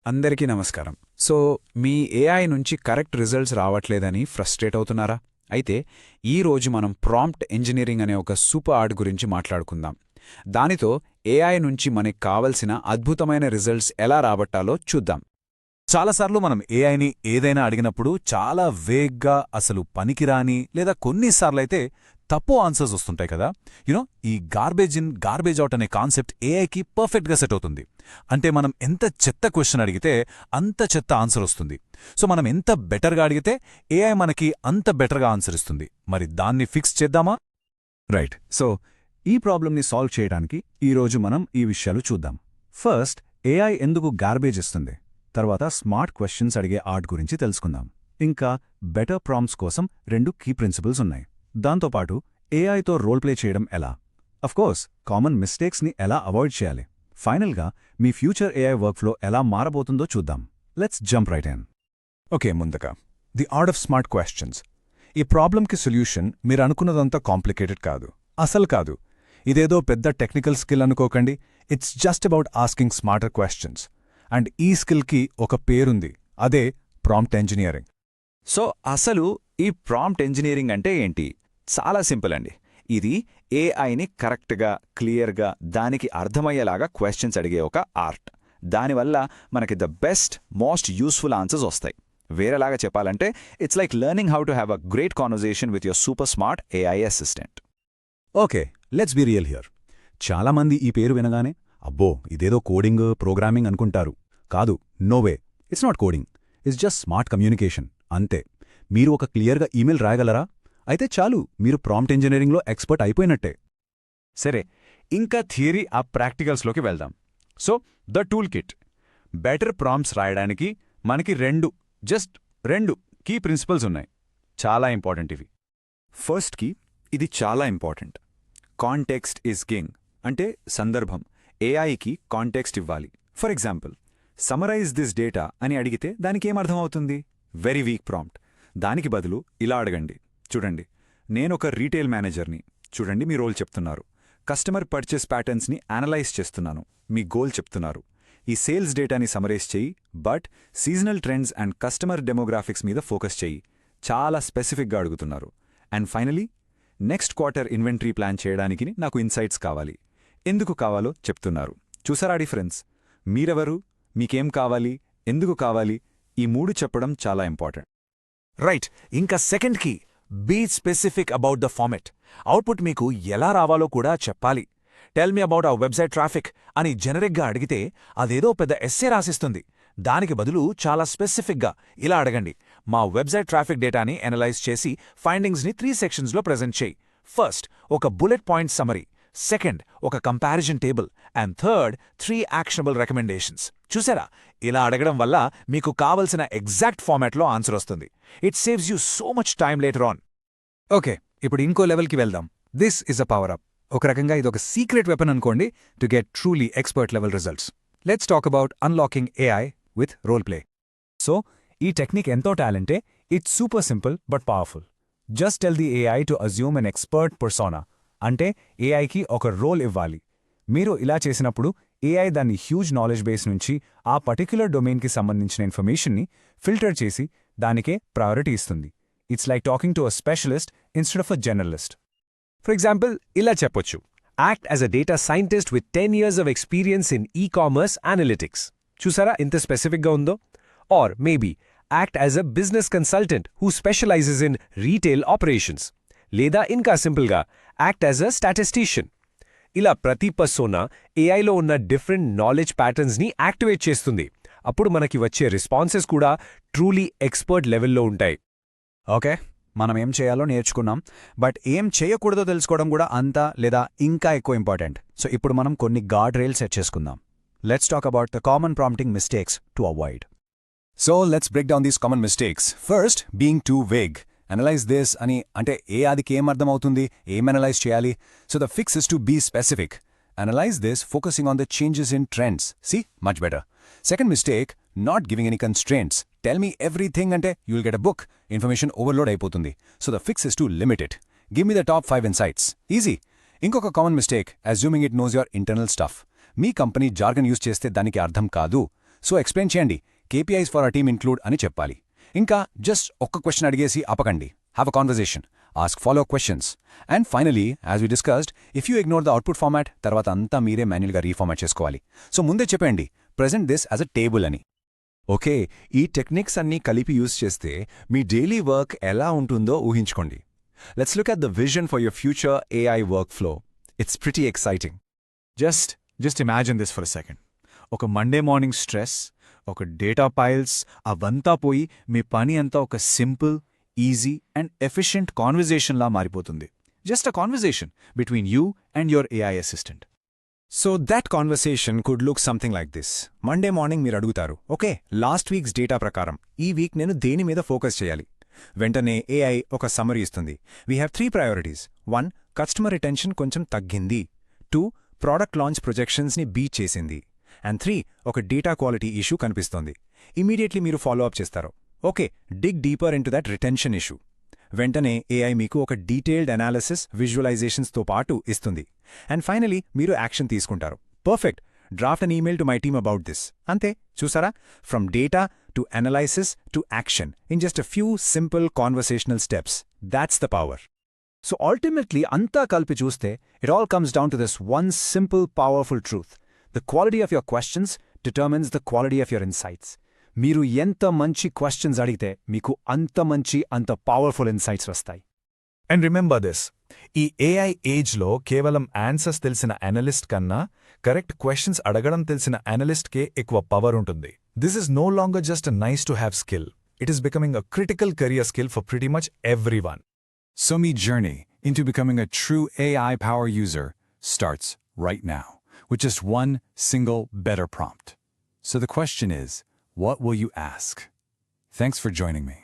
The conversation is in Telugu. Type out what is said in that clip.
అందరికీ నమస్కారం. సో, మీ ఏఐ నుంచి కరెక్ట్ రిజల్ట్స్ రావట్లేదని ఫ్రస్ట్రేట్ అవుతున్నారా? అయితే ఈరోజు మనం ప్రాంప్ట్ ఇంజనీరింగ్ అనే ఒక సూపర్ ఆర్ట్ గురించి మాట్లాడుకుందాం. దానితో ఏఐ నుంచి మనకి కావలసిన అద్భుతమైన రిజల్ట్స్ ఎలా రాబట్టాలో చూద్దాం. చాలాసార్లు మనం ఏఐని ఏదైనా అడిగినప్పుడు చాలా వేగ్గా అసలు పనికిరాని లేదా కొన్నిసార్లైతే తప్పు ఆన్సర్స్ వస్తుంటాయి కదా. ఈ గార్బేజ్ ఇన్ గార్బేజ్ అవుట్ అనే కాన్సెప్ట్ ఏఐకి పర్ఫెక్ట్గా సెట్ అవుతుంది. అంటే మనం ఎంత చెత్త క్వశ్చన్ అడిగితే అంత చెత్త ఆన్సర్ వస్తుంది. సో మనం ఎంత బెటర్గా అడిగితే ఏఐ మనకి అంత బెటర్గా ఆన్సర్ ఇస్తుంది. మరి దాన్ని ఫిక్స్ చేద్దామా? రైట్. సో ఈ ప్రాబ్లమ్ని సాల్వ్ చేయడానికి ఈరోజు మనం ఈ విషయాలు చూద్దాం. ఫస్ట్, ఏఐ ఎందుకు గార్బేజ్ ఇస్తుంది, తర్వాత స్మార్ట్ క్వశ్చన్స్ అడిగే ఆర్ట్ గురించి తెలుసుకుందాం. ఇంకా బెటర్ ప్రాంప్ట్స్ కోసం 2 కీ ప్రిన్సిపల్స్ ఉన్నాయి. దాంతోపాటు ఏఐతో రోల్ ప్లే చేయడం ఎలా, అఫ్కోర్స్ కామన్ మిస్టేక్స్ని ఎలా అవాయిడ్ చేయాలి, ఫైనల్గా మీ ఫ్యూచర్ ఏఐ వర్క్ఫ్లో ఎలా మారబోతుందో చూద్దాం. Let's jump right in. Okay, ముందుగా the art of smart questions. ఈ ప్రాబ్లంకి సొల్యూషన్ మీరు అనుకున్నదంతా కాంప్లికేటెడ్ కాదు, అసలు కాదు. ఇదేదో పెద్ద టెక్నికల్ స్కిల్ అనుకోకండి. It's just about asking smarter questions. And ఈ స్కిల్కి ఒక పేరుంది, అదే ప్రాంప్ట్ ఇంజనీరింగ్. సో, అసలు ఈ ప్రాంప్ట్ ఇంజనీరింగ్ అంటే ఏంటి? చాలా సింపుల్ అండి. ఇది ఏఐని కరెక్ట్గా, క్లియర్గా, దానికి అర్థమయ్యేలాగా క్వశ్చన్స్ అడిగే ఒక ఆర్ట్. దానివల్ల మనకి the best, most useful answers వస్తాయి. వేరేలాగా చెప్పాలంటే it's like learning how to have a great conversation with you're super smart AI assistant. Okay, let's be real here. చాలామంది ఈ పేరు వినగానే అబ్బో ఇదేదో కోడింగ్, ప్రోగ్రామింగ్ అనుకుంటారు. కాదు, no way. It's not coding, it's just smart communication అంతే. మీరు ఒక క్లియర్గా ఈమెయిల్ రాయగలరా? అయితే చాలు, మీరు ప్రాంప్ట్ ఇంజనీరింగ్లో ఎక్స్పర్ట్ అయిపోయినట్టే. సరే, ఇంకా థియరీ ఆ ప్రాక్టికల్స్లోకి వెళ్దాం. So the tool kit. Better prompts రాయడానికి మనకి రెండు కీ ప్రిన్సిపల్స్ ఉన్నాయి. చాలా ఇంపార్టెంట్ ఇవి. ఫస్ట్ కి ఇది చాలా ఇంపార్టెంట్. Context is king. అంటే సందర్భం. ఏఐకి కాంటెక్స్ట్ ఇవ్వాలి. For example, summarize this data అని అడిగితే దానికేమర్థమవుతుంది? Very weak prompt. దానికి బదులు ఇలా అడగండి. చూడండి, నేనొక రీటైల్ మేనేజర్ని. చూడండి, మీ రోల్ చెప్తున్నారు. కస్టమర్ పర్చేస్ ప్యాటర్న్స్ని అనలైజ్ చేస్తున్నాను. మీ గోల్ చెప్తున్నారు. ఈ సేల్స్ డేటాని సమరైజ్ చెయ్యి, but seasonal trends and customer demographics మీద ఫోకస్ చెయ్యి. చాలా స్పెసిఫిక్గా అడుగుతున్నారు. And finally, next quarter inventory plan చేయడానికి నాకు ఇన్సైట్స్ కావాలి. ఎందుకు కావాలో చెప్తున్నారు. చూసారా డిఫరెన్స్? మీరెవరు, మీకేం కావాలి, ఎందుకు కావాలి, ఈ 3 చెప్పడం చాలా ఇంపార్టెంట్. రైట్. ఇంకా second key, be specific about the format. Output మీకు ఎలా రావాలో కూడా చెప్పాలి. Tell me about our website traffic అని జెనరిక్గా అడిగితే అదేదో పెద్ద ఎస్సే రాసిస్తుంది. దానికి బదులు చాలా స్పెసిఫిక్గా ఇలా అడగండి. మా వెబ్సైట్ ట్రాఫిక్ డేటాని అనలైజ్ చేసి ఫైండింగ్స్ని 3 సెక్షన్స్లో ప్రెజెంట్ చేయి. ఫస్ట్, ఒక బుల్లెట్ పాయింట్ సమరీ. సెకండ్, ఒక comparison table. And third, 3 actionable recommendations. చూసారా, ఇలా అడగడం వల్ల మీకు కావలసిన ఎగ్జాక్ట్ ఫార్మాట్లో ఆన్సర్ వస్తుంది. It saves you so much time later on. Okay, ఇప్పుడు ఇంకో లెవెల్కి వెళ్దాం. This is a power up. ఒక రకంగా ఇదొక సీక్రెట్ వెపన్ అనుకోండి to get truly expert level results. Let's talk about unlocking AI with role play. So ఈ టెక్నిక్ ఎంతో టాలెంటే. It's super simple but powerful. Just tell the AI to assume an expert persona. అంటే ఏఐకి ఒక రోల్ ఇవ్వాలి. మీరు ఇలా చేసినప్పుడు ఏఐ దాన్ని హ్యూజ్ నాలెడ్జ్ బేస్ నుంచి ఆ పర్టిక్యులర్ డొమైన్కి సంబంధించిన ఇన్ఫర్మేషన్ని ఫిల్టర్ చేసి దానికే ప్రయారిటీ ఇస్తుంది. It's like talking to a specialist instead of a journalist. For example, ఇలా చెప్పొచ్చు: act as a data scientist with 10 years of experience in e-commerce analytics. చూసారా ఇంత స్పెసిఫిక్గా ఉందో? Or maybe act as a business consultant who specialises in retail operations. లేదా ఇంకా సింపుల్గా యాక్ట్ యాజ్ అ స్టాటిస్టీషియన్. ఇలా ప్రతి పర్సోనా ఏఐలో ఉన్న డిఫరెంట్ నాలెడ్జ్ ప్యాటర్న్స్ని యాక్టివేట్ చేస్తుంది. అప్పుడు మనకి వచ్చే రెస్పాన్సెస్ కూడా ట్రూలీ ఎక్స్పర్ట్ లెవెల్లో ఉంటాయి. ఓకే, మనం ఏం చేయాలో నేర్చుకున్నాం. బట్ ఏం చేయకూడదో తెలుసుకోవడం కూడా అంతా లేదా ఇంకా ఎక్కువ ఇంపార్టెంట్. సో ఇప్పుడు మనం కొన్ని గార్డ్ రైల్స్ సెట్ చేసుకుందాం. Let's talk about the common prompting mistakes to avoid. So let's break down these common mistakes. First, being too vague. Analyse this అని అంటే ఆదికి ఏం అర్థమవుతుంది, ఏం అనలైజ్ చేయాలి? So the fix is to be specific. Analyse this focusing on the changes in trends. See, much better. Second mistake, not giving any constraints. Tell me everything అంటే you will get a book. Information overload అయిపోతుంది. So the fix is to limit it. Give me the top 5 insights. Easy. ఇంకొక common mistake, assuming it knows your internal stuff. మీ కంపెనీ జార్గన్ యూజ్ చేస్తే దానికి అర్థం కాదు. సో ఎక్స్ప్లెయిన్ చేయండి, KPIs for a team include అని చెప్పాలి. ఇంకా జస్ట్ ఒక్క క్వశ్చన్ అడిగేసి ఆపకండి. Have a conversation, ask follow questions. And finally, as we discussed, if you ignore the output format, తర్వాత అంతా మీరే మాన్యువల్గా రీఫార్మాట్ చేసుకోవాలి. సో ముందే చెప్పండి, present this as a table అని. ఓకే, ఈ టెక్నిక్స్ అన్నీ కలిపి యూజ్ చేస్తే మీ డైలీ వర్క్ ఎలా ఉంటుందో ఊహించుకోండి. Let's look at the vision for your future AI work flow. It's pretty exciting. Just imagine this for a second. ఒక మండే మార్నింగ్ స్ట్రెస్, ఒక డేటా పైల్స్ అవంతా పోయి మీ పని అంతా ఒక సింపుల్, ఈజీ అండ్ ఎఫిషియెంట్ కాన్వర్జేషన్లా మారిపోతుంది. Just a conversation between you and your AI assistant. So that conversation could look something like this. Monday morning మీరు అడుగుతారు, ఓకే, లాస్ట్ వీక్స్ డేటా ప్రకారం ఈ వీక్ నేను దేని మీద ఫోకస్ చేయాలి? వెంటనే AI ఒక సమ్మరీ ఇస్తుంది. We have 3 priorities. 1, customer retention కొంచెం తగ్గింది. 2, ప్రోడక్ట్ లాంచ్ ప్రొజెక్షన్స్ని బీట్ చేసింది. అండ్ 3, ఒక డేటా క్వాలిటీ ఇష్యూ కనిపిస్తోంది. ఇమీడియట్లీ మీరు ఫాలో అప్ చేస్తారు. Okay, dig deeper into that retention issue. వెంటనే AI మీకు ఒక డీటెయిల్డ్ అనాలిసిస్, విజువలైజేషన్స్తో పాటు ఇస్తుంది. అండ్ ఫైనలీ మీరు యాక్షన్ తీసుకుంటారు. Perfect, draft an email to my team about this. అంతే, చూసారా? From data to analysis to action in just a few simple conversational steps. That's the power. So ultimately అంతా కలిపి చూస్తే it all comes down to this one simple powerful truth. The quality of your questions determines the quality of your insights. మీరు ఎంత మంచి క్వశ్చన్స్ అడిగితే మీకు అంత పవర్ఫుల్ ఇన్సైట్స్ వస్తాయి. అండ్ రిమెంబర్ దిస్, ఈ AI ఏజ్లో కేవలం ఆన్సర్స్ తెలిసిన అనలిస్ట్ కన్నా కరెక్ట్ క్వశ్చన్స్ అడగడం తెలిసిన అనలిస్ట్కే ఎక్కువ పవర్ ఉంటుంది. This is no longer just a nice to have skill. It is becoming a critical career skill for pretty much everyone. So my journey into becoming a true AI power user starts right now with just one single better prompt. So the question is, what will you ask? Thanks for joining me.